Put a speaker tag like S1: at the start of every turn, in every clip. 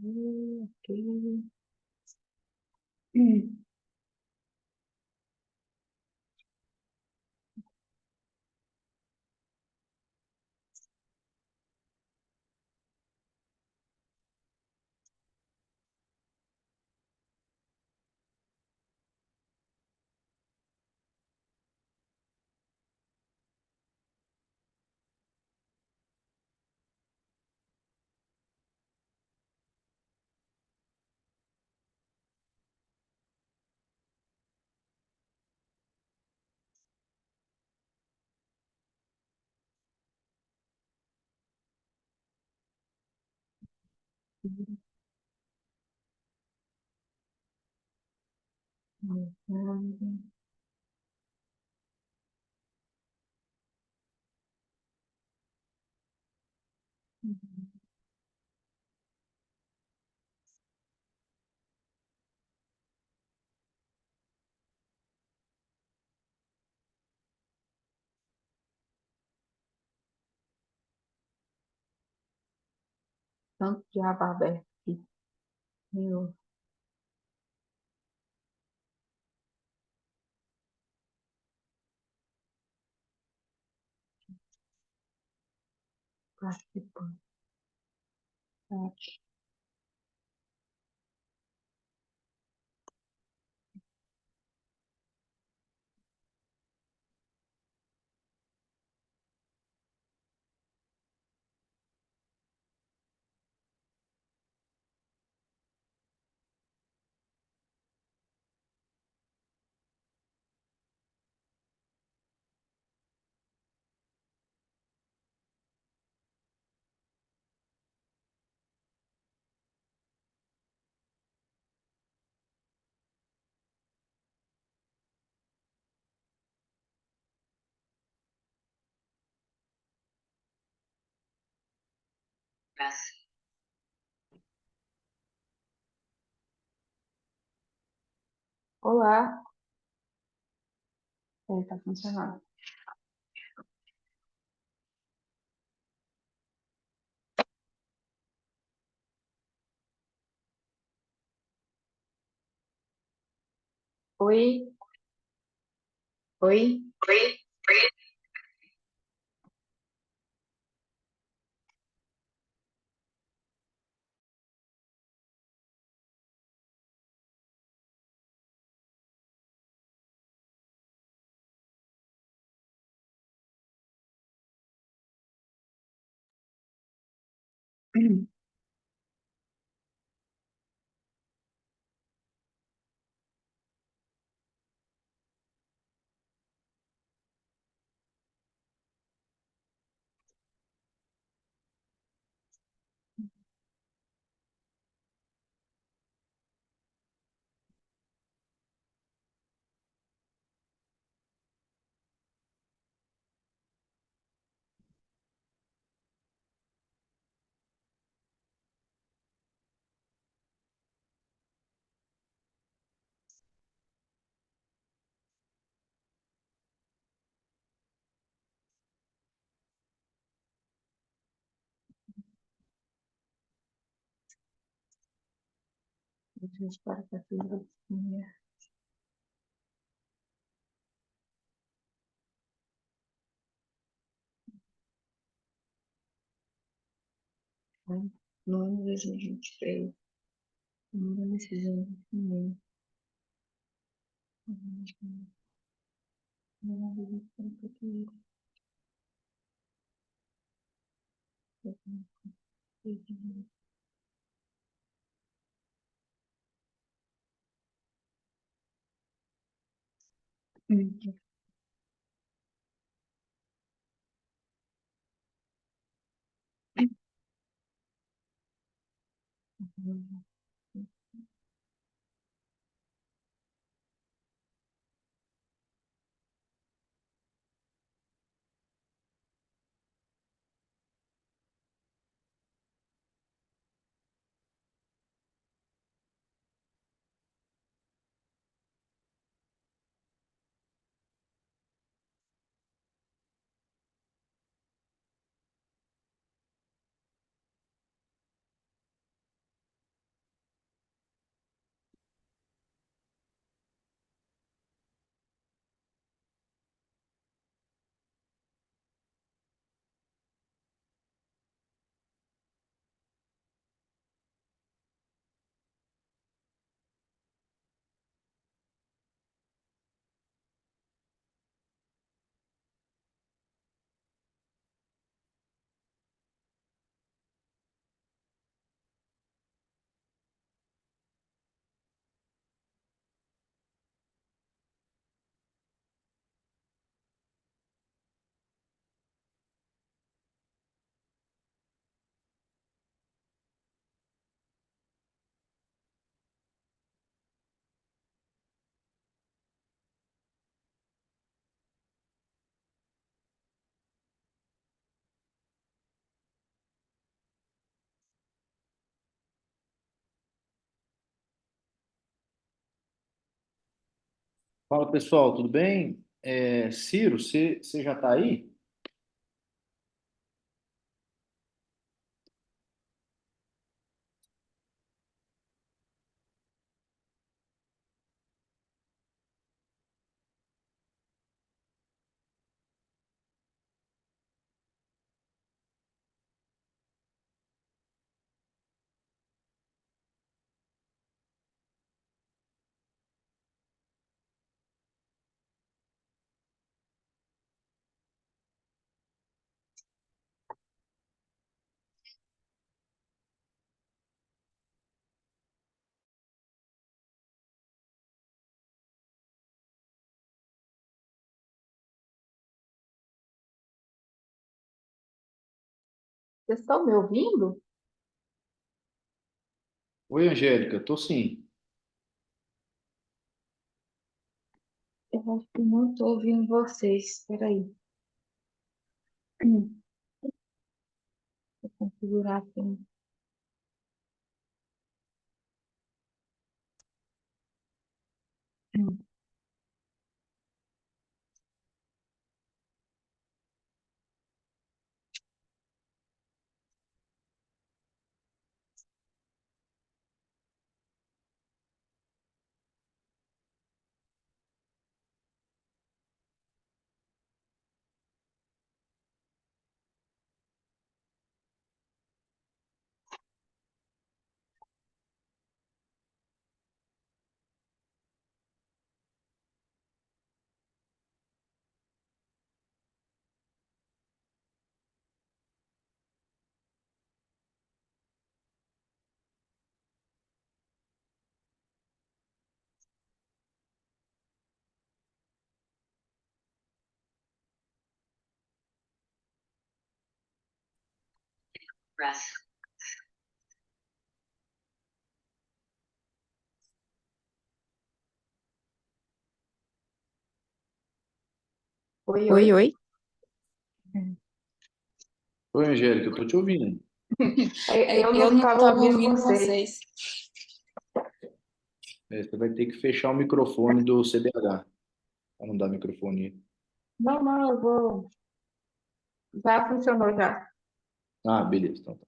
S1: Ok. Hum, Tanto de aba aberto aqui. Meu, participante. Olá, tá funcionando. Oi, oi. Deixa eu esperar que a filha minha. No ano de 2023, uma decisão de ninguém.
S2: Fala pessoal, tudo bem? Ciro, você já está aí?
S1: Vocês estão me ouvindo?
S2: Oi, Angélica, tô sim.
S1: Eu acho que não estou ouvindo vocês. Espera aí. Vou configurar aqui. Oi,
S3: Oi,
S1: oi.
S3: oi.
S2: Oi, Angélica, eu tô te ouvindo.
S1: Eu não
S3: Eu não
S1: estava
S3: estava
S1: ouvindo
S3: ouvindo
S1: vocês.
S3: vocês.
S2: Você vai ter que fechar o microfone do CBH, para não dar microfone.
S1: Não, não, eu vou. Já funcionou já.
S2: Ah, beleza, então tá.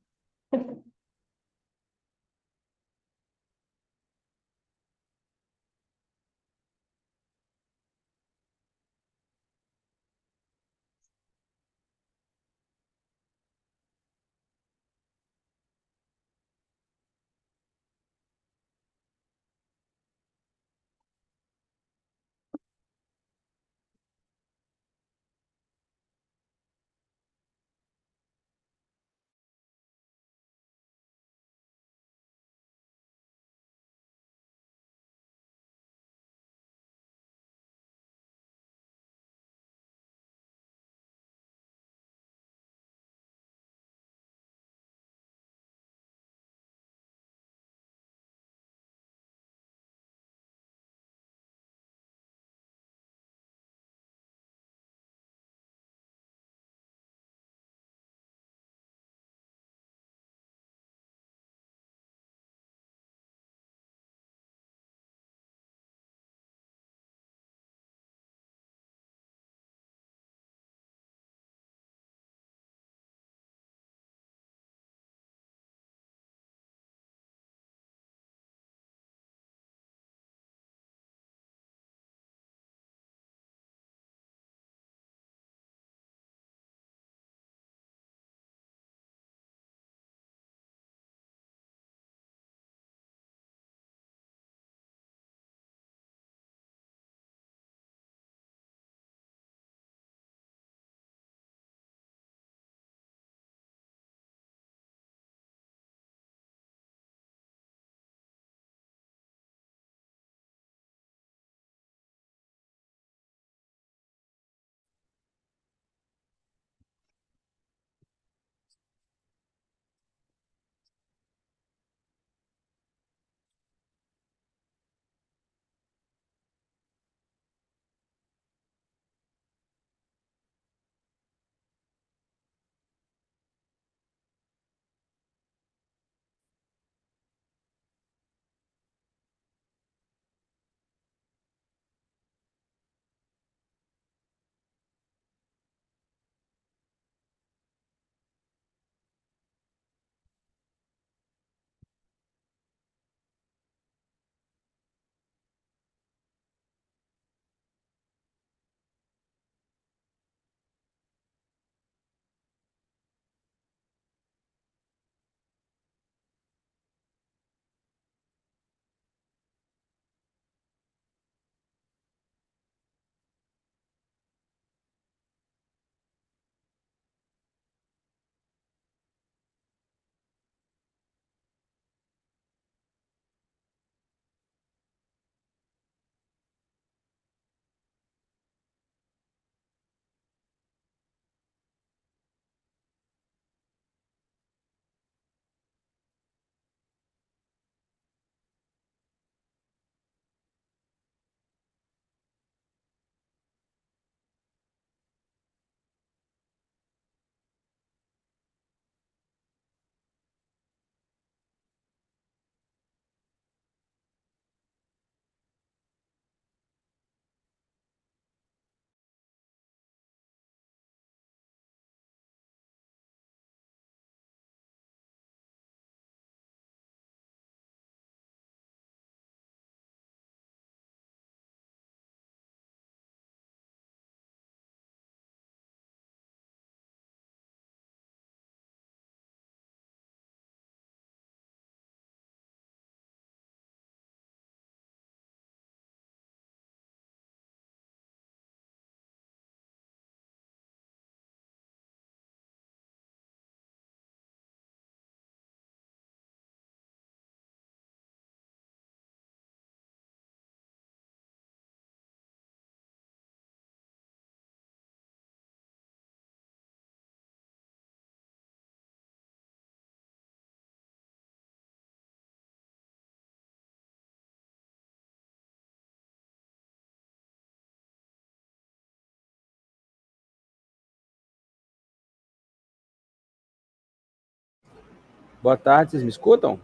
S3: Boa tarde, vocês me escutam?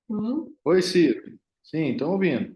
S1: Hum?
S2: Oi, Ciro. Sim, estão ouvindo.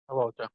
S3: Tá bom, tchau.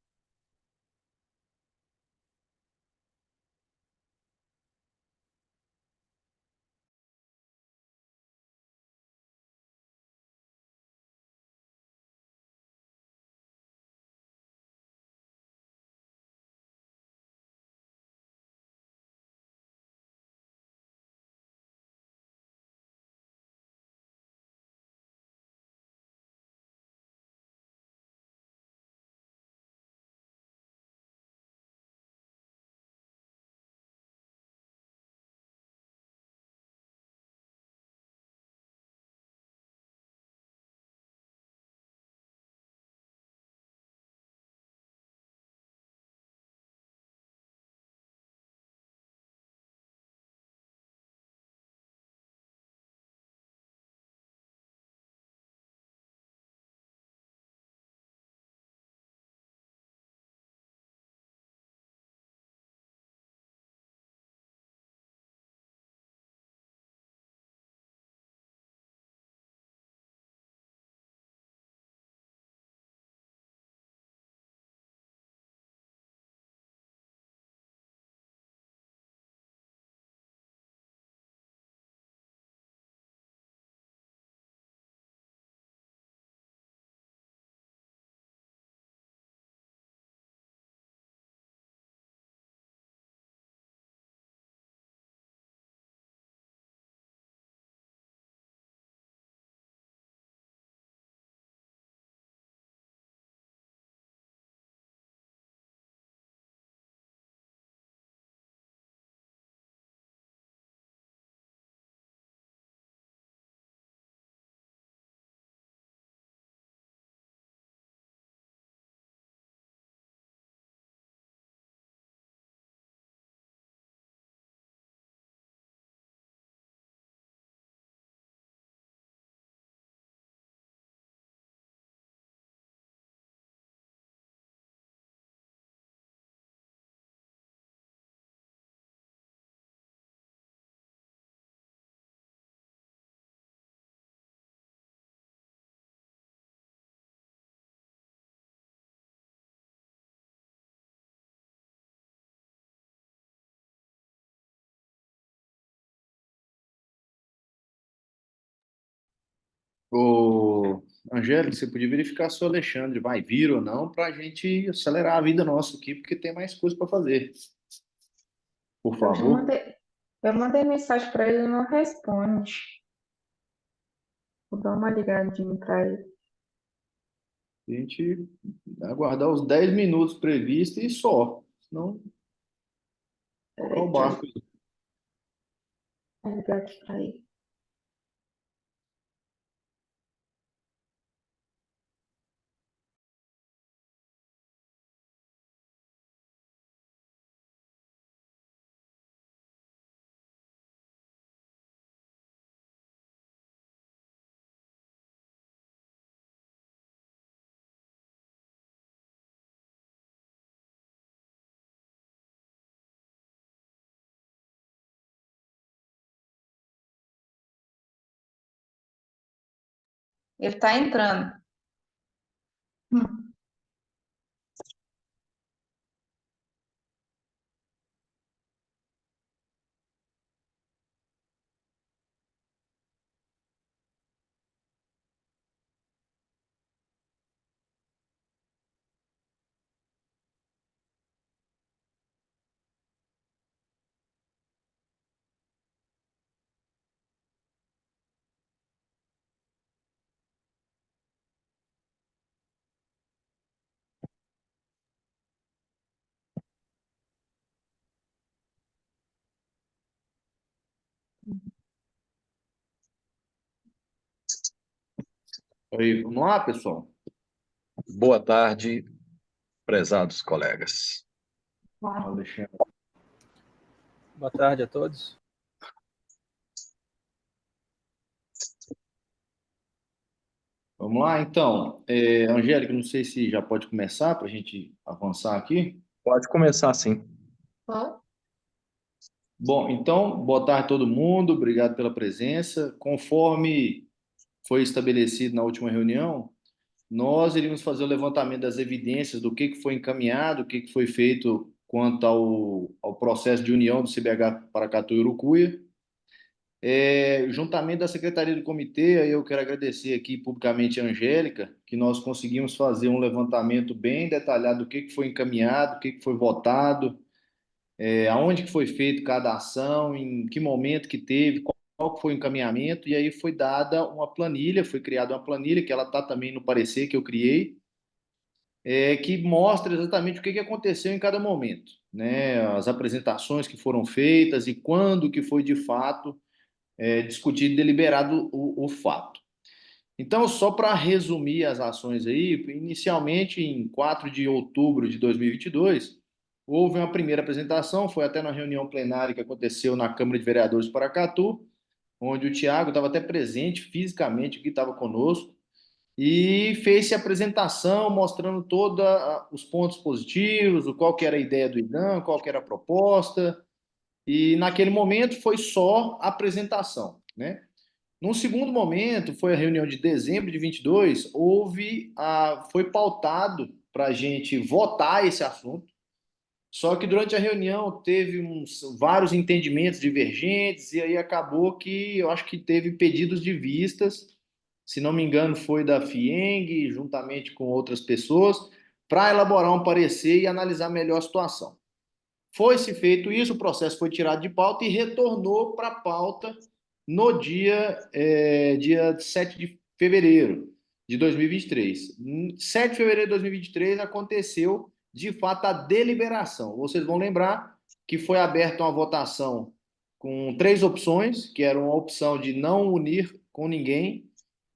S2: Ô, Angélica, você podia verificar se o Alexandre vai vir ou não para a gente acelerar a vida nossa aqui, porque tem mais coisa para fazer. Por
S1: Eu já
S2: favor.
S1: mandei mensagem para ele e não responde. Vou dar uma ligadinha para ele.
S2: A gente aguardar os 10 minutos previstos e só. Senão, tocar
S1: Peraí,
S2: o
S1: deixa
S2: barco.
S1: eu ligar aqui para ele. Ele está entrando. Hum.
S2: Aí, vamos lá, pessoal?
S4: Boa tarde, prezados colegas.
S2: Alexandre.
S3: Boa tarde a todos.
S2: Vamos lá, então. Angélica, não sei se já pode começar para a gente avançar aqui.
S4: Pode começar sim.
S1: Bom,
S2: Bom, então, boa tarde a todo mundo, obrigado pela presença. Conforme foi estabelecido na última reunião, nós iríamos fazer o levantamento das evidências do que foi encaminhado, o que foi feito quanto ao processo de união do CBH Paracatu e Urucuia. Juntamente da Secretaria do Comitê, aí eu quero agradecer aqui publicamente a Angélica, que nós conseguimos fazer um levantamento bem detalhado do que foi encaminhado, o que foi votado, aonde que foi feito cada ação, em que momento que teve, qual que foi o encaminhamento, e aí foi dada uma planilha, foi criada uma planilha, que ela está também no parecer que eu criei, que mostra exatamente o que aconteceu em cada momento, né? As apresentações que foram feitas e quando que foi de fato discutido e deliberado o fato. Então, só para resumir as ações aí, inicialmente em 4 de outubro de 2022, houve uma primeira apresentação, foi até na reunião plenária que aconteceu na Câmara de Vereadores de Paracatu, onde o Tiago estava até presente fisicamente, que estava conosco, e fez-se a apresentação mostrando todos os pontos positivos, o qual que era a ideia do IDAM, qual que era a proposta, e naquele momento foi só a apresentação, né? Num segundo momento, foi a reunião de dezembro de 22, foi pautado para a gente votar esse assunto, só que durante a reunião teve vários entendimentos divergentes, e aí acabou que eu acho que teve pedidos de vistas, se não me engano, foi da FIENG, juntamente com outras pessoas, para elaborar um parecer e analisar melhor a situação. Foi-se feito isso, o processo foi tirado de pauta e retornou para a pauta no dia 7 de fevereiro de 2023. 7 de fevereiro de 2023 aconteceu, de fato, a deliberação. Vocês vão lembrar que foi aberta uma votação com 3 opções, que era uma opção de não unir com ninguém,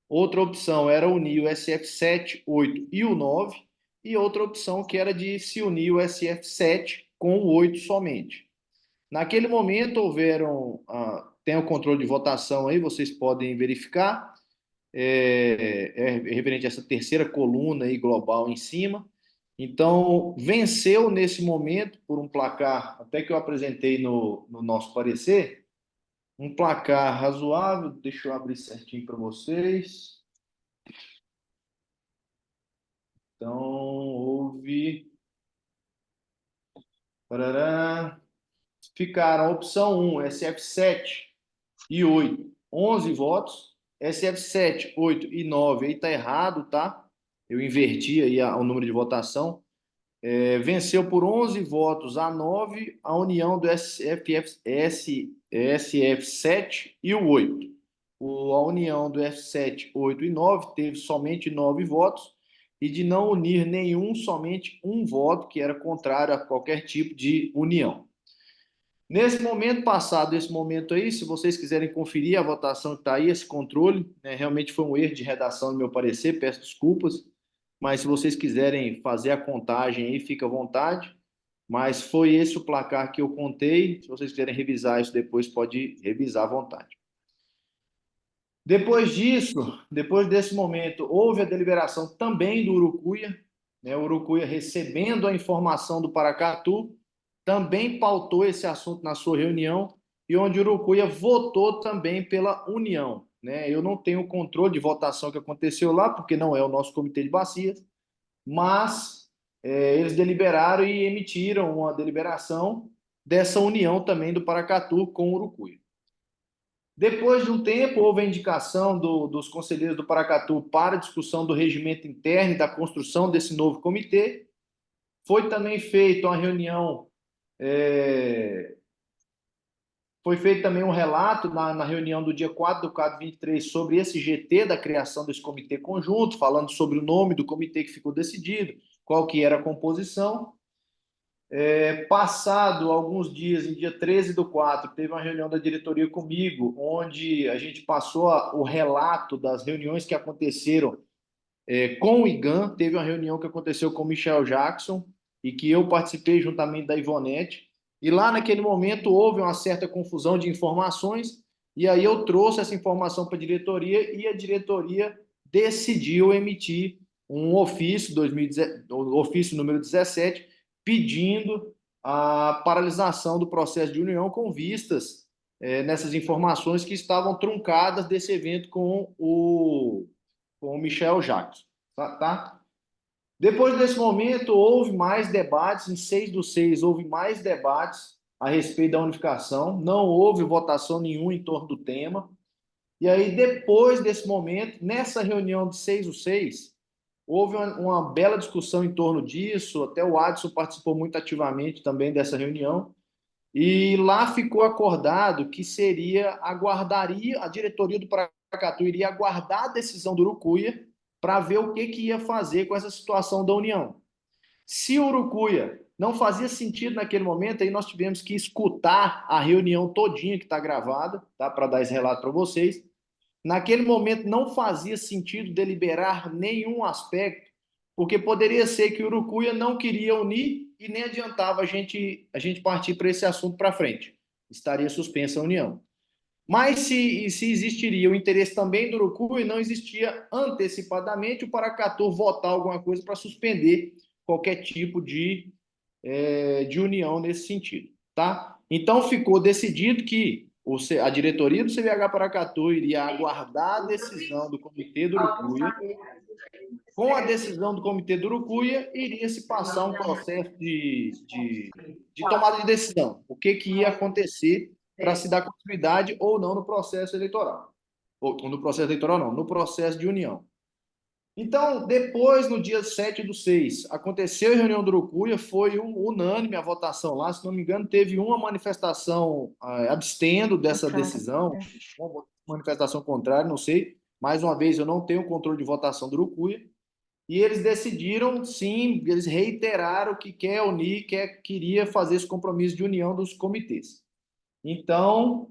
S2: outra opção era unir o SF7, 8 e o 9, e outra opção que era de se unir o SF7 com o 8 somente. Naquele momento houveram, tem o controle de votação aí, vocês podem verificar, referente a essa terceira coluna aí global em cima. Então, venceu nesse momento, por um placar, até que eu apresentei no nosso parecer, um placar razoável, deixa eu abrir certinho para vocês. Então, houve. Parará, ficaram a opção 1, SF7 e 8, 11 votos. SF7, 8 e 9, aí está errado, tá? Eu inverti aí o número de votação. Venceu por 11 votos a 9 a união do SF7 e o 8. A união do F7, 8 e 9 teve somente 9 votos, e de não unir nenhum, somente um voto, que era contrário a qualquer tipo de união. Nesse momento, passado esse momento aí, se vocês quiserem conferir a votação que está aí, esse controle, né, realmente foi um erro de redação, no meu parecer, peço desculpas, mas se vocês quiserem fazer a contagem aí, fica à vontade. Mas foi esse o placar que eu contei. Se vocês quiserem revisar isso depois, pode revisar à vontade. Depois disso, depois desse momento, houve a deliberação também do Urucuia, né? O Urucuia, recebendo a informação do Paracatu, também pautou esse assunto na sua reunião, e onde o Urucuia votou também pela união, né? Eu não tenho controle de votação que aconteceu lá, porque não é o nosso comitê de bacias, mas eles deliberaram e emitiram uma deliberação dessa união também do Paracatu com o Urucuia. Depois de um tempo, houve a indicação dos conselheiros do Paracatu para discussão do regimento interno e da construção desse novo comitê. Foi também feita uma reunião, foi feito também um relato na reunião do dia 4/4/23 sobre esse GT da criação desse comitê conjunto, falando sobre o nome do comitê que ficou decidido, qual que era a composição. Passado alguns dias, em dia 13/4, teve uma reunião da diretoria comigo, onde a gente passou o relato das reuniões que aconteceram com o IGAN. Teve uma reunião que aconteceu com o Michel Jackson e que eu participei juntamente da Ivonete. E lá naquele momento houve uma certa confusão de informações, e aí eu trouxe essa informação para a diretoria, e a diretoria decidiu emitir um ofício, ofício número 17, pedindo a paralisação do processo de união com vistas nessas informações que estavam truncadas desse evento com o Michel Jackson. Tá? Depois desse momento, houve mais debates, em 6/6, houve mais debates a respeito da unificação, não houve votação nenhuma em torno do tema. E aí, depois desse momento, nessa reunião de 6/6, houve uma bela discussão em torno disso, até o Adson participou muito ativamente também dessa reunião, e lá ficou acordado que a diretoria do Paracatu iria aguardar a decisão do Urucuia para ver o que ia fazer com essa situação da união. Se o Urucuia não fazia sentido naquele momento, aí nós tivemos que escutar a reunião todinha que está gravada, tá, para dar esse relato para vocês. Naquele momento não fazia sentido deliberar nenhum aspecto, porque poderia ser que o Urucuia não queria unir e nem adiantava a gente partir para esse assunto para frente. Estaria suspensa a união. Mas se existiria o interesse também do Urucuia, não existia antecipadamente o Paracatu votar alguma coisa para suspender qualquer tipo de união nesse sentido. Tá? Então ficou decidido que a diretoria do CVH Paracatu iria aguardar a decisão do Comitê do Urucuia. Com a decisão do Comitê do Urucuia, iria se passar um processo de tomada de decisão. O que ia acontecer para se dar continuidade ou não no processo eleitoral. Ou no processo eleitoral não, no processo de união. Então, depois, no dia 7/6, aconteceu a reunião do Urucuia, foi unânime a votação lá, se não me engano, teve uma manifestação abstendo dessa decisão, uma manifestação contrária, não sei. Mais uma vez, eu não tenho controle de votação do Urucuia. E eles decidiram, sim, eles reiteraram que quer unir, queria fazer esse compromisso de união dos comitês. Então,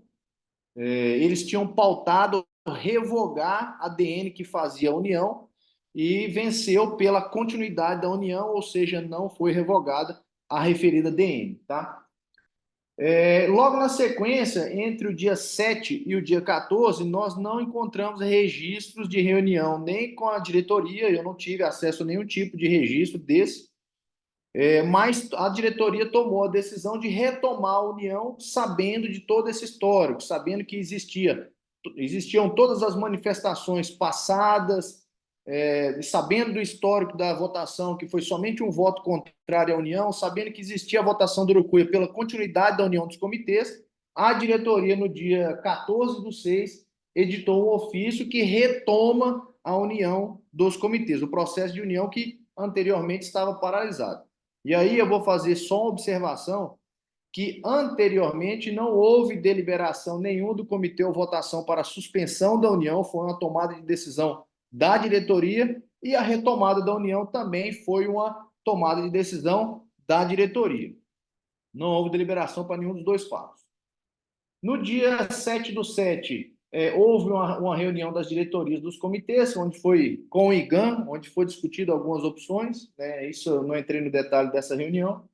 S2: eles tinham pautado revogar a DN que fazia a união, e venceu pela continuidade da união, ou seja, não foi revogada a referida DN. Tá? Logo na sequência, entre o dia 7 e o dia 14, nós não encontramos registros de reunião nem com a diretoria, eu não tive acesso a nenhum tipo de registro desse, mas a diretoria tomou a decisão de retomar a união, sabendo de todo esse histórico, sabendo que existiam todas as manifestações passadas, sabendo do histórico da votação, que foi somente um voto contrário à união, sabendo que existia a votação do Urucuia pela continuidade da união dos comitês, a diretoria, no dia 14/6, editou um ofício que retoma a união dos comitês, o processo de união que anteriormente estava paralisado. E aí eu vou fazer só uma observação que anteriormente não houve deliberação nenhuma do comitê ou votação para a suspensão da união, foi uma tomada de decisão da diretoria, e a retomada da união também foi uma tomada de decisão da diretoria. Não houve deliberação para nenhum dos dois fatos. No dia 7/7, houve uma reunião das diretorias dos comitês, onde foi com o IGAM, onde foi discutido algumas opções, né? Isso eu não entrei no detalhe dessa reunião.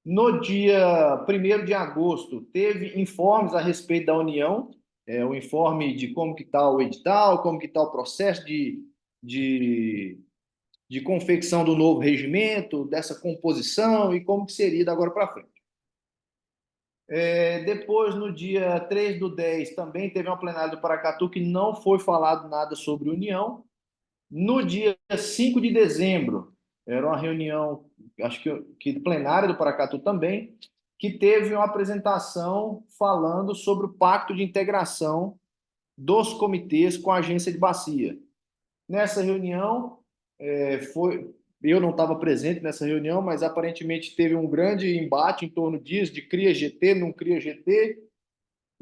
S2: No dia 1º de agosto, teve informes a respeito da união, o informe de como que está o edital, como que está o processo de confecção do novo regimento, dessa composição e como que seria da agora para frente. Depois, no dia 3/10, também teve uma plenária do Paracatu que não foi falado nada sobre união. No dia 5 de dezembro, era uma reunião, acho que plenária do Paracatu também, que teve uma apresentação falando sobre o pacto de integração dos comitês com a agência de bacia. Nessa reunião, eu não estava presente nessa reunião, mas aparentemente teve um grande embate em torno disso, de cria GT, não cria GT,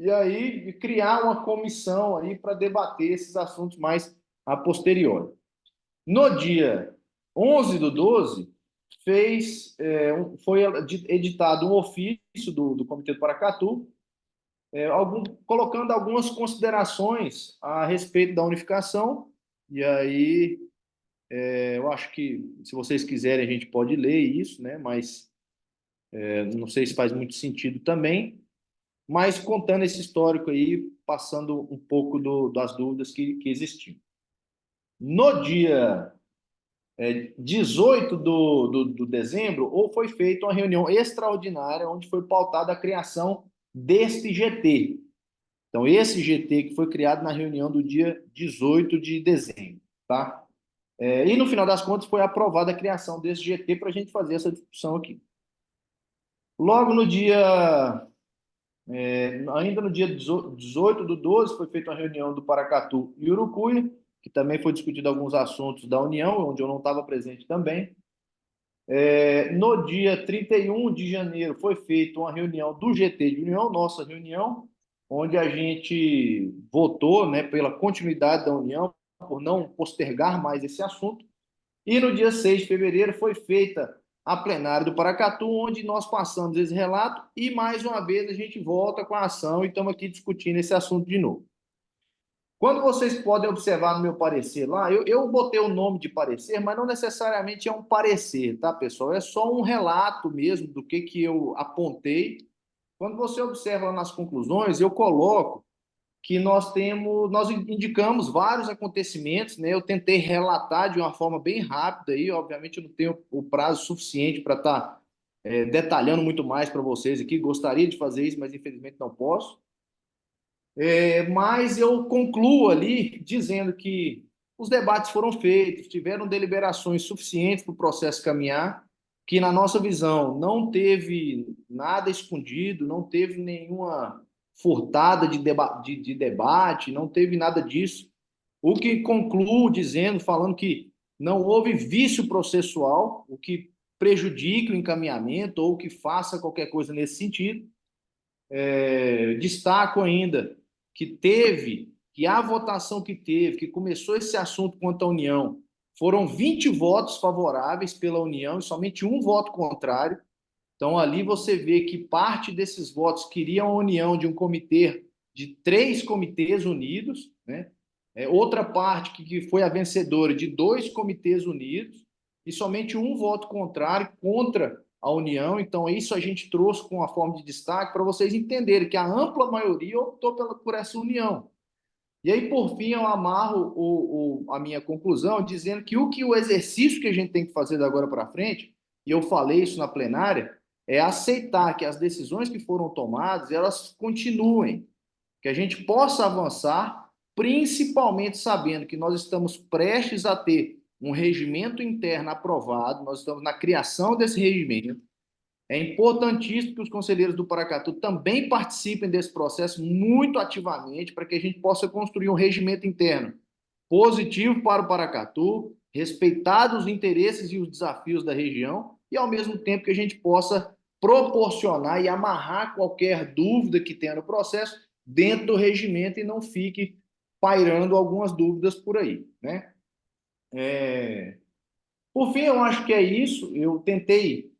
S2: e aí de criar uma comissão aí para debater esses assuntos mais a posteriori. No dia 11/12, foi editado um ofício do Comitê do Paracatu, colocando algumas considerações a respeito da unificação, e aí eu acho que, se vocês quiserem, a gente pode ler isso, né? Mas não sei se faz muito sentido também, mas contando esse histórico aí, passando um pouco das dúvidas que existiam. No dia 18 de dezembro, ou foi feita uma reunião extraordinária onde foi pautada a criação deste GT. Então, esse GT que foi criado na reunião do dia 18 de dezembro, tá? E no final das contas foi aprovada a criação desse GT para a gente fazer essa discussão aqui. Logo no dia, ainda no dia 18/12, foi feita uma reunião do Paracatu e Urucuia, que também foi discutido alguns assuntos da União, onde eu não estava presente também. No dia 31 de janeiro foi feita uma reunião do GT de União, nossa reunião, onde a gente votou, né, pela continuidade da União, por não postergar mais esse assunto. E no dia 6 de fevereiro foi feita a plenária do Paracatu, onde nós passamos esse relato e, mais uma vez, a gente volta com a ação e estamos aqui discutindo esse assunto de novo. Quando vocês podem observar no meu parecer lá, eu botei o nome de parecer, mas não necessariamente é um parecer, tá, pessoal? É só um relato mesmo do que eu apontei. Quando você observa lá nas conclusões, eu coloco que nós indicamos vários acontecimentos, né? Eu tentei relatar de uma forma bem rápida aí, obviamente eu não tenho o prazo suficiente para estar detalhando muito mais para vocês aqui, gostaria de fazer isso, mas infelizmente não posso. Mas eu concluo ali dizendo que os debates foram feitos, tiveram deliberações suficientes para o processo caminhar, que na nossa visão não teve nada escondido, não teve nenhuma furtada de debate, não teve nada disso. O que concluo dizendo, falando que não houve vício processual, o que prejudique o encaminhamento ou que faça qualquer coisa nesse sentido. Destaco ainda que a votação que começou esse assunto quanto à União, foram 20 votos favoráveis pela União e somente um voto contrário. Então, ali você vê que parte desses votos queriam a união de um comitê, de 3 comitês unidos, né? Outra parte que foi a vencedora de 2 comitês unidos e somente um voto contrário contra a união. Então, isso a gente trouxe com a forma de destaque para vocês entenderem que a ampla maioria optou por essa união. E aí, por fim, eu amarro a minha conclusão dizendo que o exercício que a gente tem que fazer da agora para frente, e eu falei isso na plenária, é aceitar que as decisões que foram tomadas, elas continuem, que a gente possa avançar, principalmente sabendo que nós estamos prestes a ter um regimento interno aprovado, nós estamos na criação desse regimento, É importantíssimo que os conselheiros do Paracatu também participem desse processo muito ativamente para que a gente possa construir um regimento interno positivo para o Paracatu, respeitado os interesses e os desafios da região e, ao mesmo tempo, que a gente possa proporcionar e amarrar qualquer dúvida que tenha no processo dentro do regimento e não fique pairando algumas dúvidas por aí, né? Por fim, eu acho que é isso. Eu tentei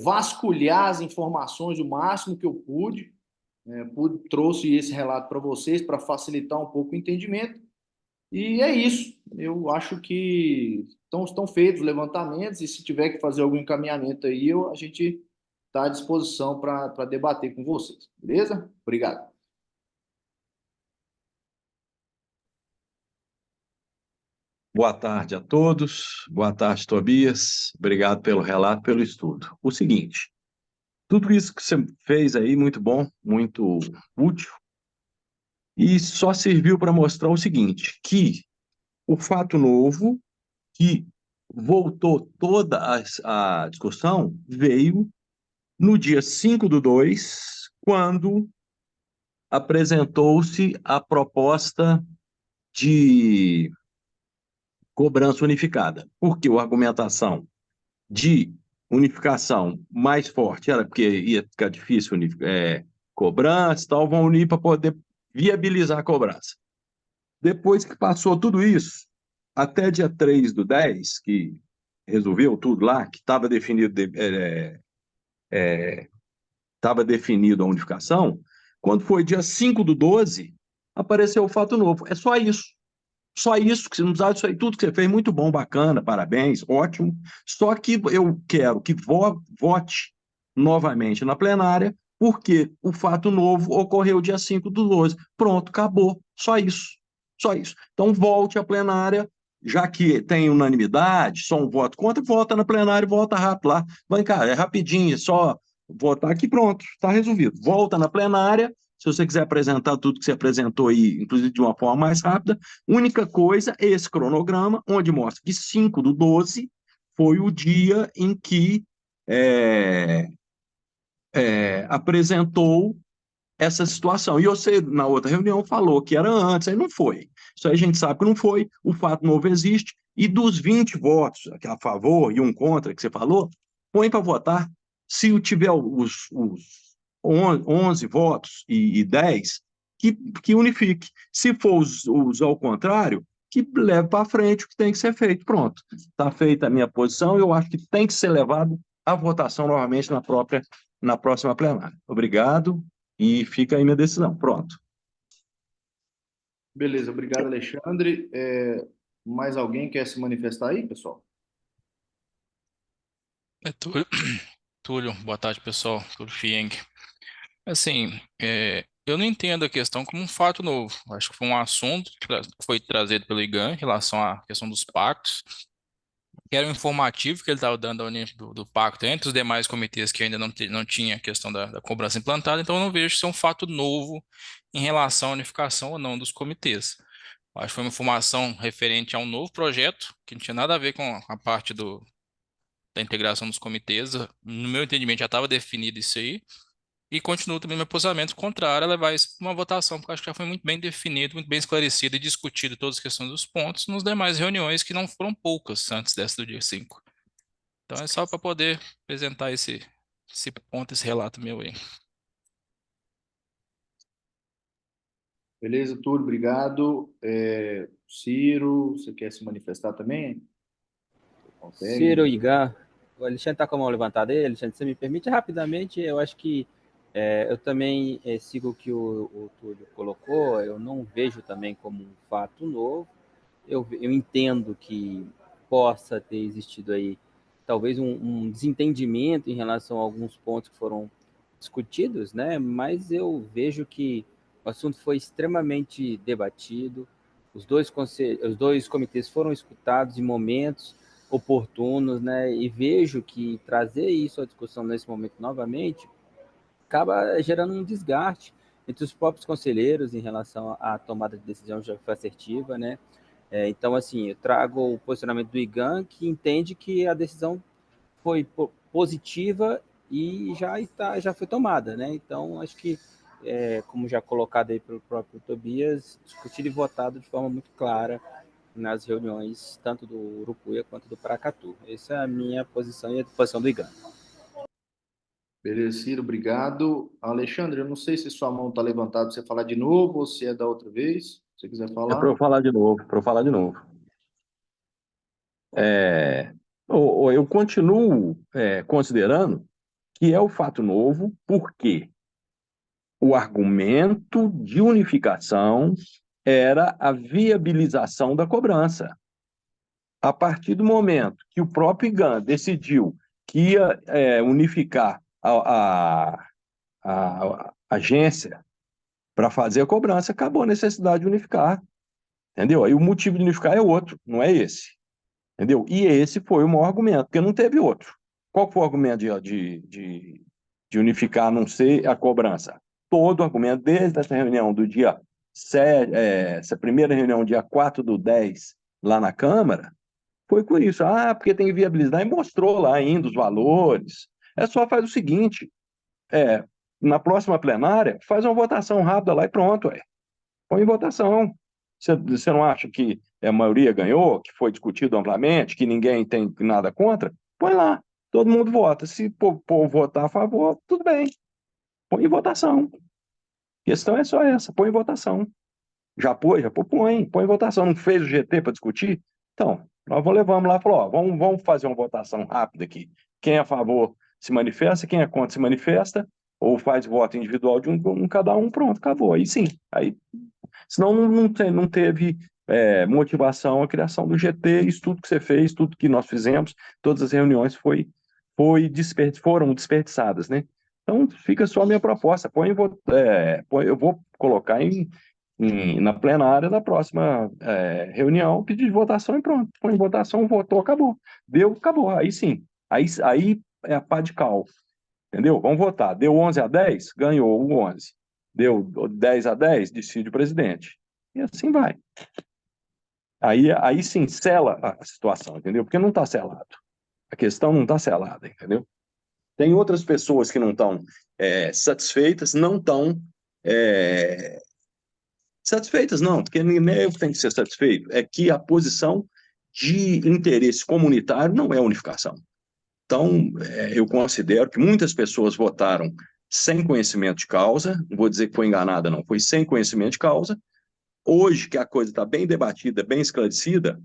S2: vasculhar as informações o máximo que eu pude, trouxe esse relato para vocês para facilitar um pouco o entendimento. E é isso. Eu acho que estão feitos os levantamentos e se tiver que fazer algum encaminhamento aí, a gente está à disposição para debater com vocês. Beleza? Obrigado.
S4: Boa tarde a todos. Boa tarde, Tobias. Obrigado pelo relato, pelo estudo. O seguinte, tudo isso que você fez aí, muito bom, muito útil, e só serviu para mostrar o seguinte, que o fato novo, que voltou toda a discussão, veio no dia 5/2, quando apresentou-se a proposta de cobrança unificada. Porque a argumentação de unificação mais forte era porque ia ficar difícil cobrança e tal, vão unir para poder viabilizar a cobrança. Depois que passou tudo isso, até dia 3/10, que resolveu tudo lá, que estava definido a unificação, quando foi dia 5/12, apareceu o fato novo. É só isso. Só isso, que você não precisava disso aí, tudo que você fez, muito bom, bacana, parabéns, ótimo. Só que eu quero que vote novamente na plenária, porque o fato novo ocorreu dia 5/12. Pronto, acabou. Só isso. Só isso. Então, volte à plenária, já que tem unanimidade, só um voto contra, vota na plenária e volta rápido lá. Vem cá, é rapidinho, é só votar aqui, pronto, está resolvido. Volta na plenária. Se você quiser apresentar tudo que você apresentou aí, inclusive de uma forma mais rápida, única coisa é esse cronograma, onde mostra que 5/12 foi o dia em que apresentou essa situação. E você, na outra reunião, falou que era antes, aí não foi. Isso aí a gente sabe que não foi, o fato novo existe, e dos 20 votos a favor e um contra que você falou, põe para votar. Se tiver os 11 votos e 10, que unifique. Se for os ao contrário, que leve para frente o que tem que ser feito. Pronto. Está feita a minha posição, eu acho que tem que ser levado à votação novamente na próxima plenária. Obrigado, e fica aí minha decisão. Pronto.
S2: Beleza, obrigado, Alexandre. Mais alguém quer se manifestar aí, pessoal?
S5: Túlio, Túlio, boa tarde, pessoal. Túlio Fieng. Assim, eu não entendo a questão como um fato novo. Acho que foi um assunto que foi trazido pelo IGAN em relação à questão dos pactos, que era um informativo que ele estava dando do pacto entre os demais comitês que ainda não tinha a questão da cobrança implantada, então eu não vejo ser um fato novo em relação à unificação ou não dos comitês. Acho que foi uma informação referente a um novo projeto, que não tinha nada a ver com a parte da integração dos comitês. No meu entendimento, já estava definido isso aí. E continuo também meu posicionamento contrário a levar isso para uma votação, porque acho que já foi muito bem definido, muito bem esclarecido e discutido todas as questões dos pontos nas demais reuniões, que não foram poucas antes dessa do dia 5. Então é só para poder apresentar esse ponto, esse relato meu aí.
S2: Beleza, Túlio, obrigado. Ciro, você quer se manifestar também? Consegue?
S3: Ciro, Igan, o Alexandre está com a mão levantada aí. Alexandre, você me permite rapidamente? Eu acho que eu também sigo o que o Túlio colocou, eu não vejo também como um fato novo. Eu entendo que possa ter existido aí talvez um desentendimento em relação a alguns pontos que foram discutidos, né? Mas eu vejo que o assunto foi extremamente debatido, os dois comitês foram escutados em momentos oportunos, né? E vejo que trazer isso à discussão nesse momento novamente acaba gerando um desgaste entre os próprios conselheiros em relação à tomada de decisão já foi assertiva, né? Então, assim, eu trago o posicionamento do IGAN, que entende que a decisão foi positiva e já foi tomada, né? Então, acho que, como já colocado aí pelo próprio Tobias, discutido e votado de forma muito clara nas reuniões, tanto do Urucuia quanto do Paracatu. Essa é a minha posição e a posição do IGAN.
S2: Beleza, Ciro, obrigado. Alexandre, eu não sei se sua mão está levantada para você falar de novo ou se é da outra vez. Se você quiser
S4: É para
S2: falar.
S4: eu falar de novo, para eu falar de novo. Eu continuo considerando que é o fato novo, porque o argumento de unificação era a viabilização da cobrança. A partir do momento que o próprio IGAN decidiu que ia unificar a agência para fazer a cobrança, acabou a necessidade de unificar, entendeu? Aí o motivo de unificar é outro, não é esse, entendeu? E esse foi o maior argumento, porque não teve outro. Qual foi o argumento de unificar, a não ser a cobrança? Todo o argumento, desde essa reunião do dia 7, essa primeira reunião, dia 4/10, lá na Câmara, foi com isso. Ah, porque tem viabilidade, e mostrou lá ainda os valores. É só faz o seguinte, é, na próxima plenária, faz uma votação rápida lá e pronto, põe em votação. Você não acha que a maioria ganhou, que foi discutido amplamente, que ninguém tem nada contra? Põe lá, todo mundo vota. Se o povo votar a favor, tudo bem, põe em votação. A questão é só essa, põe em votação. Já pôs, põe em votação. Não fez o GT para discutir? Então, nós levamos lá e falou, ó, vamos fazer uma votação rápida aqui. Quem é a favor se manifesta, quem é contra se manifesta, ou faz voto individual de cada um, pronto, acabou. Aí sim, aí, senão não teve motivação a criação do GT, isso tudo que você fez, tudo que nós fizemos, todas as reuniões foram desperdiçadas, né? Então, fica só a minha proposta. Eu vou colocar na plenária da próxima reunião, pedir de votação e pronto. Põe em votação, votou, acabou. Deu, acabou. Aí sim. Aí é a pá de cal. Entendeu? Vamos votar. Deu 11/10, ganhou o 11. Deu 10/10, decide o presidente. E assim vai. Aí sim, sela a situação, entendeu? Porque não está selado. A questão não está selada, entendeu? Tem outras pessoas que não estão satisfeitas, não estão satisfeitas, não, porque nem eu tenho que ser satisfeito. É que a posição de interesse comunitário não é unificação. Então, eu considero que muitas pessoas votaram sem conhecimento de causa, não vou dizer que foi enganada, não, foi sem conhecimento de causa. Hoje, que a coisa está bem debatida, bem esclarecida,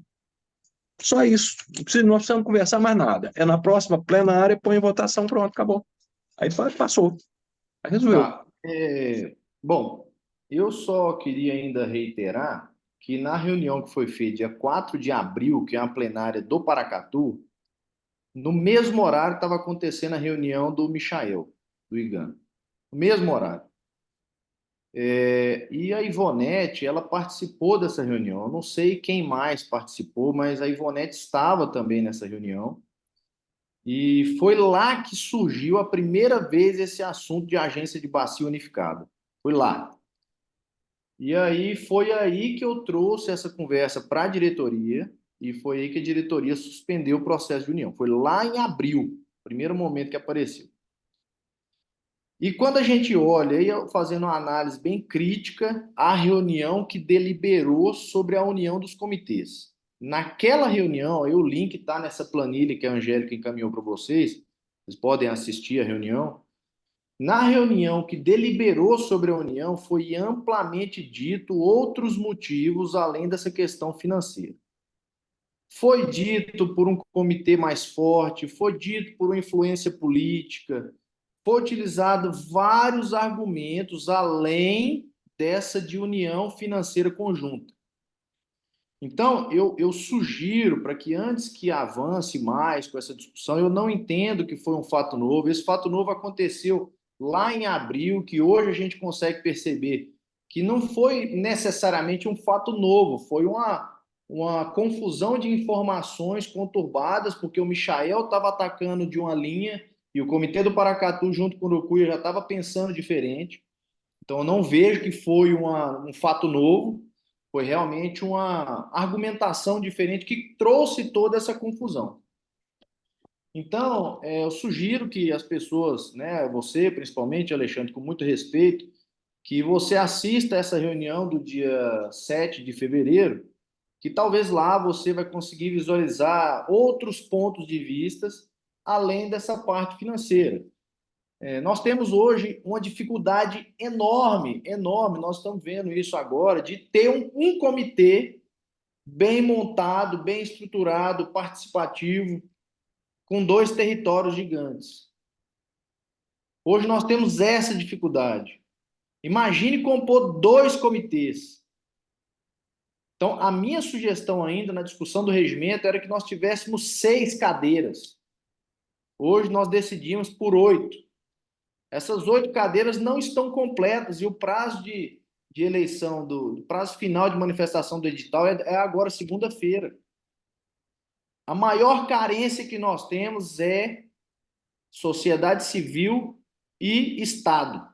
S4: só isso. Nós precisamos conversar mais nada. É na próxima plenária, põe em votação, pronto, acabou. Aí passou. Aí resolveu.
S2: Tá. Bom, eu só queria ainda reiterar que na reunião que foi feita dia 4 de abril, que é a plenária do Paracatu, no mesmo horário estava acontecendo a reunião do Michael, do IGAN. No mesmo horário. E a Ivonete, ela participou dessa reunião. Eu não sei quem mais participou, mas a Ivonete estava também nessa reunião. E foi lá que surgiu a primeira vez esse assunto de agência de bacia unificada. Foi lá. E aí foi aí que eu trouxe essa conversa para a diretoria e foi aí que a diretoria suspendeu o processo de união. Foi lá em abril, primeiro momento que apareceu. E quando a gente olha, aí fazendo uma análise bem crítica, a reunião que deliberou sobre a união dos comitês. Naquela reunião, aí o link está nessa planilha que a Angélica encaminhou para vocês, vocês podem assistir a reunião. Na reunião que deliberou sobre a união, foi amplamente dito outros motivos além dessa questão financeira. Foi dito por um comitê mais forte, foi dito por uma influência política, foi utilizado vários argumentos além dessa de união financeira conjunta. Então, eu sugiro para que antes que avance mais com essa discussão, eu não entendo que foi um fato novo. Esse fato novo aconteceu lá em abril, que hoje a gente consegue perceber que não foi necessariamente um fato novo, foi uma confusão de informações conturbadas, porque o Michael estava atacando de uma linha e o Comitê do Paracatu, junto com o Urucuia, já estava pensando diferente. Então, eu não vejo que foi um fato novo, foi realmente uma argumentação diferente que trouxe toda essa confusão. Então, eu sugiro que as pessoas, né, você principalmente, Alexandre, com muito respeito, que você assista essa reunião do dia 7 de fevereiro, que talvez lá você vai conseguir visualizar outros pontos de vistas além dessa parte financeira. Nós temos hoje uma dificuldade enorme, enorme, nós estamos vendo isso agora, de ter um comitê bem montado, bem estruturado, participativo, com dois territórios gigantes. Hoje nós temos essa dificuldade. Imagine compor dois comitês. Então, a minha sugestão ainda na discussão do regimento era que nós tivéssemos 6 cadeiras. Hoje nós decidimos por 8. Essas 8 cadeiras não estão completas e o prazo de eleição, do prazo final de manifestação do edital é agora segunda-feira. A maior carência que nós temos é sociedade civil e Estado.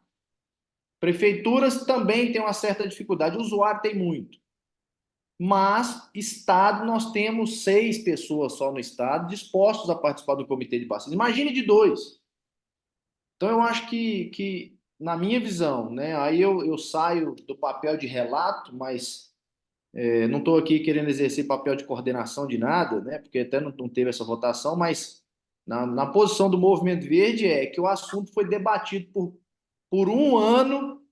S2: Prefeituras também têm uma certa dificuldade, o usuário tem muito. Mas, Estado, nós temos 6 pessoas só no Estado dispostos a participar do comitê de bacias. Imagine de 2. Então, eu acho que na minha visão, né, aí eu saio do papel de relato, mas não estou aqui querendo exercer papel de coordenação de nada, né, porque até não teve essa votação, mas na posição do Movimento Verde é que o assunto foi debatido por um ano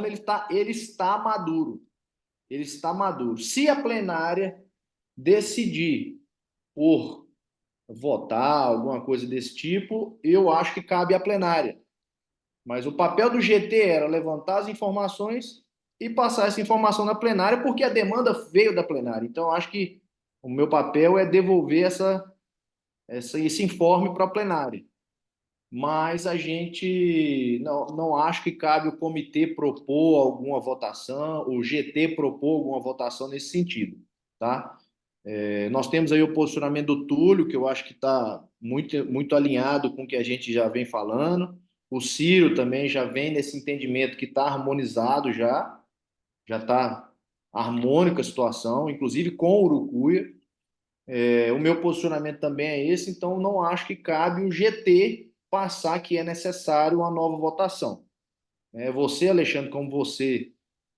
S2: ele está maduro. Ele está maduro. Se a plenária decidir por votar, alguma coisa desse tipo, eu acho que cabe à plenária. Mas o papel do GT era levantar as informações e passar essa informação na plenária, porque a demanda veio da plenária. Então, eu acho que o meu papel é devolver esse informe para a plenária. Mas a gente não acha que cabe o comitê propor alguma votação, o GT propor alguma votação nesse sentido, tá? Nós temos aí o posicionamento do Túlio, que eu acho que está muito, muito alinhado com o que a gente já vem falando. O Ciro também já vem nesse entendimento que está harmonizado já está harmônica a situação, inclusive com o Urucuia. O meu posicionamento também é esse, então não acho que cabe o GT passar que é necessário uma nova votação. Você, Alexandre, como você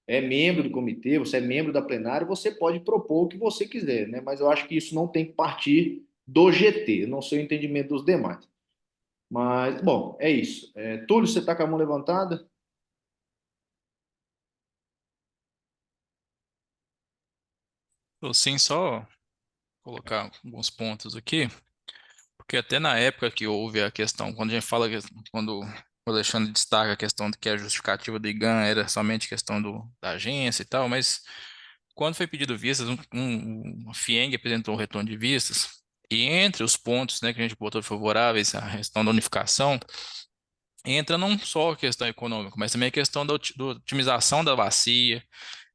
S2: é membro do comitê, você é membro da plenária, você pode propor o que você quiser, né? Mas eu acho que isso não tem que partir do GT, não sei o entendimento dos demais. Mas, bom, é isso. Túlio, você está com a mão levantada?
S5: Eu sim, só colocar alguns pontos aqui, porque até na época que houve a questão, quando a gente fala, quando o Alexandre destaca a questão de que a justificativa do IGAN era somente questão da agência e tal, mas quando foi pedido vistas, a FIENG apresentou um retorno de vistas, e entre os pontos, né, que a gente botou favoráveis à questão da unificação, entra não só a questão econômica, mas também a questão da otimização da bacia.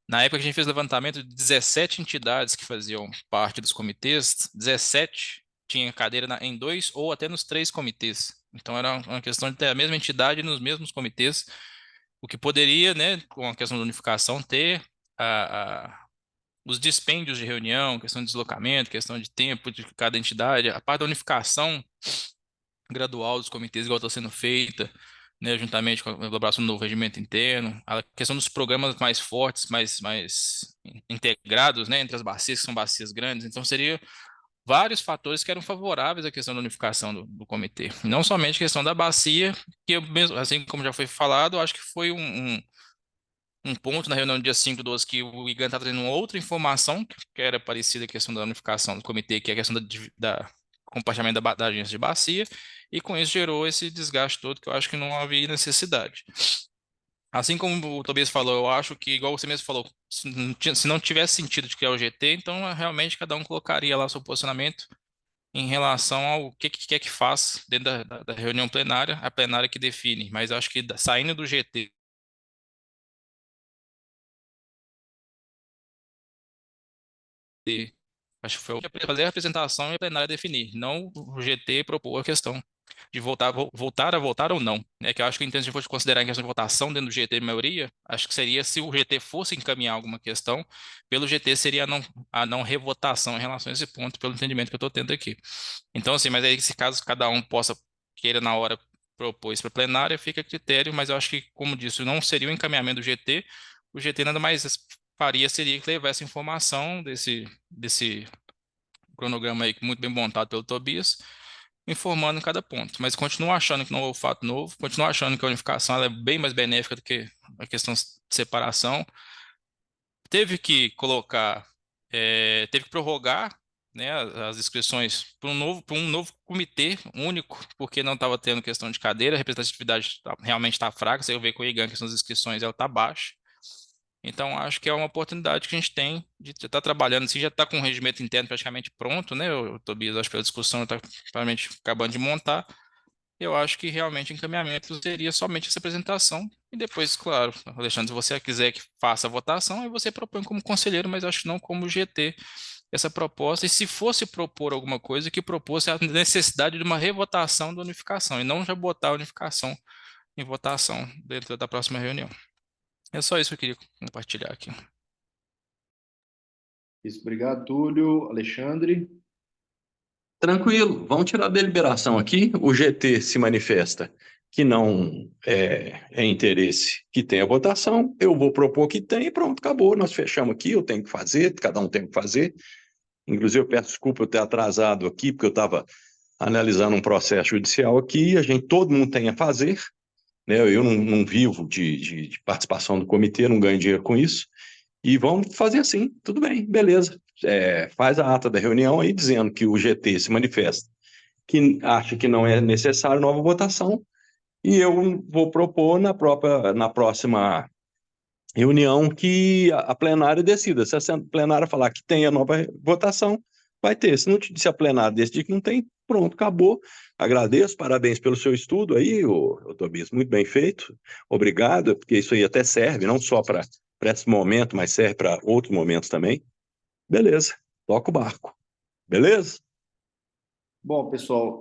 S5: Na época que a gente fez levantamento de 17 entidades que faziam parte dos comitês, 17 tinha cadeira em 2 ou até nos 3 comitês. Então era uma questão de ter a mesma entidade nos mesmos comitês, o que poderia, né, com a questão da unificação, ter os dispêndios de reunião, questão de deslocamento, questão de tempo de cada entidade, a parte da unificação gradual dos comitês, igual está sendo feita, né, juntamente com a elaboração do novo regimento interno, a questão dos programas mais fortes, mais integrados, né, entre as bacias, que são bacias grandes, então seria vários fatores que eram favoráveis à questão da unificação do comitê. Não somente a questão da bacia, que eu mesmo, assim como já foi falado, eu acho que foi um ponto na reunião do dia 5/12 que o IGAN está trazendo uma outra informação que era parecida à questão da unificação do comitê, que é a questão da compartilhamento da agência de bacia, e com isso gerou esse desgaste todo que eu acho que não havia necessidade. Assim como o Tobias falou, eu acho que, igual você mesmo falou, se não tivesse sentido de criar o GT, então realmente cada um colocaria lá o seu posicionamento em relação ao que quer que faz dentro da reunião plenária, a plenária que define. Mas eu acho que saindo do GT, acho que foi fazer a apresentação e a plenária definir, não o GT propor a questão. de voltar a votar ou não, né? Que eu acho que entendo se a gente fosse considerar em questão de votação dentro do GT de maioria, acho que seria se o GT fosse encaminhar alguma questão, pelo GT seria a não revotação em relação a esse ponto, pelo entendimento que eu estou tendo aqui. Então, assim, mas aí, se caso cada um possa, queira na hora propor isso para plenária, fica a critério, mas eu acho que, como disse, não seria o encaminhamento do GT, o GT nada mais faria seria que levar essa informação desse cronograma aí muito bem montado pelo Tobias, informando em cada ponto. Mas continuo achando que não houve fato novo, continuo achando que a unificação ela é bem mais benéfica do que a questão de separação. Teve que colocar, teve que prorrogar, né, as inscrições para um novo comitê único, porque não estava tendo questão de cadeira, a representatividade realmente está fraca. Você vê que o IGAN, a questão das inscrições, ela está baixa. Então, acho que é uma oportunidade que a gente tem de estar trabalhando. Se já está com o regimento interno praticamente pronto, né, o Tobias, acho que pela discussão está praticamente acabando de montar. Eu acho que realmente o encaminhamento seria somente essa apresentação. E depois, claro, Alexandre, se você quiser que faça a votação, aí você propõe como conselheiro, mas acho que não como GT essa proposta. E se fosse propor alguma coisa, que propôs a necessidade de uma revotação da unificação, e não já botar a unificação em votação dentro da próxima reunião. É só isso que eu queria compartilhar aqui.
S2: Isso, obrigado, Túlio. Alexandre.
S4: Tranquilo, vamos tirar a deliberação aqui. O GT se manifesta que não é interesse que tenha votação. Eu vou propor que tem e pronto, acabou. Nós fechamos aqui, eu tenho que fazer, cada um tem que fazer. Inclusive, eu peço desculpa eu ter atrasado aqui, porque eu estava analisando um processo judicial aqui, todo mundo tem a fazer, né? Eu não vivo de participação do comitê, não ganho dinheiro com isso. E vamos fazer assim, tudo bem, beleza. Faz a ata da reunião aí dizendo que o GT se manifesta, que acha que não é necessário nova votação, e eu vou propor na próxima reunião que a plenária decida. Se a plenária falar que tem a nova votação, vai ter. Se a plenária decidir que não tem, pronto, acabou. Agradeço, parabéns pelo seu estudo aí, o Tobias, muito bem feito. Obrigado, porque isso aí até serve, não só para esse momento, mas serve para outros momentos também. Beleza, toca o barco. Beleza?
S2: Bom, pessoal,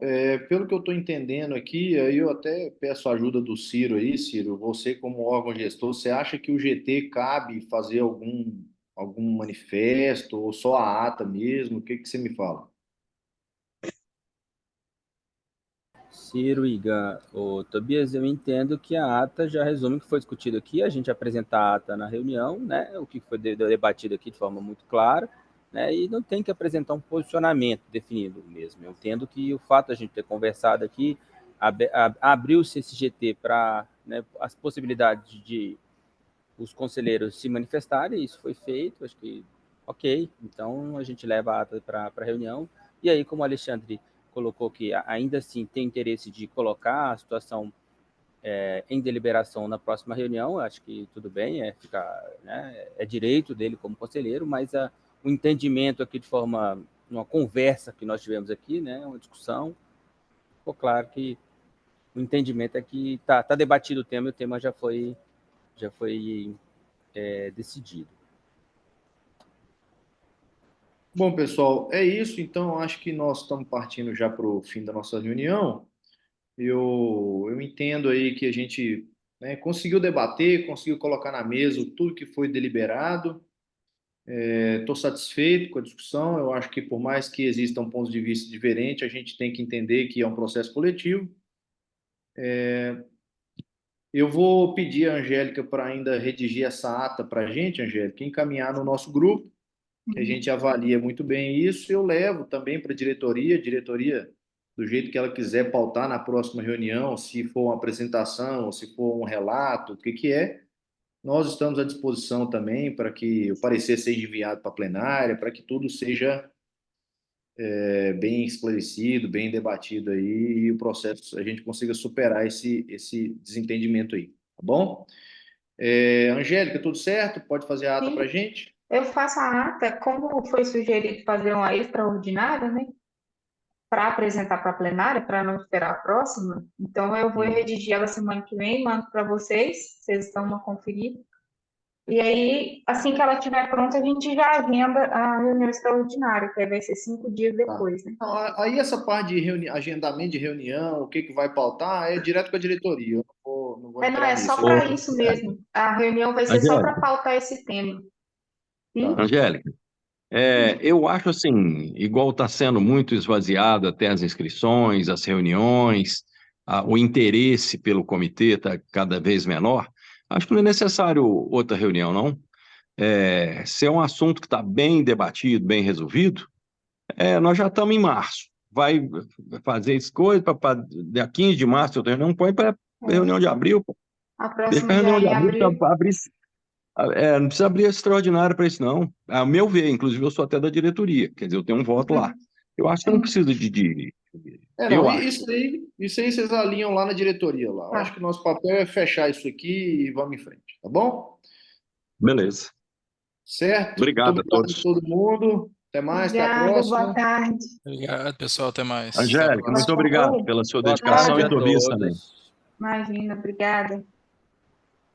S2: pelo que eu estou entendendo aqui, aí eu até peço a ajuda do Ciro aí, Ciro, você como órgão gestor, você acha que o GT cabe fazer algum manifesto ou só a ata mesmo? O que que você me fala?
S3: Ciro, Igan, o Tobias, eu entendo que a ata já resume o que foi discutido aqui, a gente apresenta a ata na reunião, né, o que foi debatido aqui de forma muito clara, né, e não tem que apresentar um posicionamento definido mesmo. Eu entendo que o fato de a gente ter conversado aqui, abriu-se esse GT para, né, as possibilidades de os conselheiros se manifestarem, isso foi feito, acho que ok, então a gente leva a ata para a reunião, e aí, como o Alexandre colocou que ainda assim tem interesse de colocar a situação em deliberação na próxima reunião, acho que tudo bem, né, é direito dele como conselheiro, mas o entendimento aqui de forma, uma conversa que nós tivemos aqui, né, uma discussão, ficou claro que o entendimento é que está debatido o tema e o tema já foi decidido.
S2: Bom, pessoal, é isso. Então, acho que nós estamos partindo já para o fim da nossa reunião. Eu entendo aí que a gente, né, conseguiu debater, conseguiu colocar na mesa tudo que foi deliberado. Estou satisfeito com a discussão. Eu acho que, por mais que existam pontos de vista diferentes, a gente tem que entender que é um processo coletivo. Eu vou pedir a Angélica para ainda redigir essa ata para a gente, Angélica, e encaminhar no nosso grupo, que a gente avalia muito bem isso. Eu levo também para a diretoria, do jeito que ela quiser pautar na próxima reunião, se for uma apresentação, se for um relato, o que que é. Nós estamos à disposição também para que o parecer seja enviado para a plenária, para que tudo seja bem esclarecido, bem debatido aí, e o processo, a gente consiga superar esse desentendimento aí, tá bom? Angélica, tudo certo? Pode fazer a ata para a
S1: Sim,
S2: gente?
S1: eu faço a ata, como foi sugerido fazer uma extraordinária, né? Para apresentar para a plenária, para não esperar a próxima. Então, eu vou
S2: Sim.
S1: redigir ela semana que vem, mando para vocês, vocês dão uma conferida. E aí, assim que ela estiver pronta, a gente já agenda a reunião extraordinária, que aí vai ser 5 dias
S2: Tá.
S1: depois, né?
S2: Não, aí essa parte de agendamento de reunião, o que que vai pautar, é direto com a diretoria. Eu não vou
S1: Não, é
S2: entrar
S1: só
S2: nisso.
S4: Ô,
S1: para isso mesmo. A reunião vai ser só para
S4: Angélica,
S1: pautar esse tema.
S2: Tá.
S4: Angélica, eu acho assim, igual está sendo muito esvaziado até as inscrições, as reuniões, o interesse pelo comitê está cada vez menor. Acho que não é necessário outra reunião, não. Se é um assunto que está bem debatido, bem resolvido, nós já estamos em março. Vai fazer as coisas para dia 15 de março, eu tenho reunião, põe para reunião de abril. Pô.
S1: A
S4: Deixa para
S1: próxima já
S4: reunião
S1: é
S4: de
S1: em
S4: abril,
S1: abril.
S4: para abrir. Não precisa abrir extraordinário para isso, não. A meu ver, inclusive, eu sou até da diretoria, quer dizer, eu tenho um voto lá. Eu acho que não
S1: Sim,
S4: precisa de.
S2: Não,
S4: Eu acho.
S2: isso aí vocês alinham lá na diretoria lá. Eu acho
S1: tá.
S2: que o nosso papel é fechar isso aqui e vamos em frente, tá bom?
S4: Beleza.
S2: Certo? Muito
S4: Obrigado a
S2: obrigado a
S4: todos.
S2: todo mundo. Até mais, até a
S1: Obrigada, boa
S2: próxima.
S1: tarde.
S5: Obrigado, pessoal. Até mais. Até a
S4: Angélica,
S1: Boa
S4: muito
S5: próxima.
S1: tarde.
S4: obrigado
S1: Oi,
S4: pela sua
S3: Boa
S4: dedicação
S3: tarde
S4: e
S3: a
S1: nada.
S4: Tobias também.
S3: todos.
S1: Imagina, obrigada.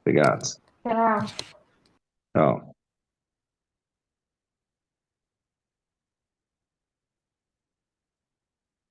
S4: Obrigado.
S1: Tchau.
S4: Tchau.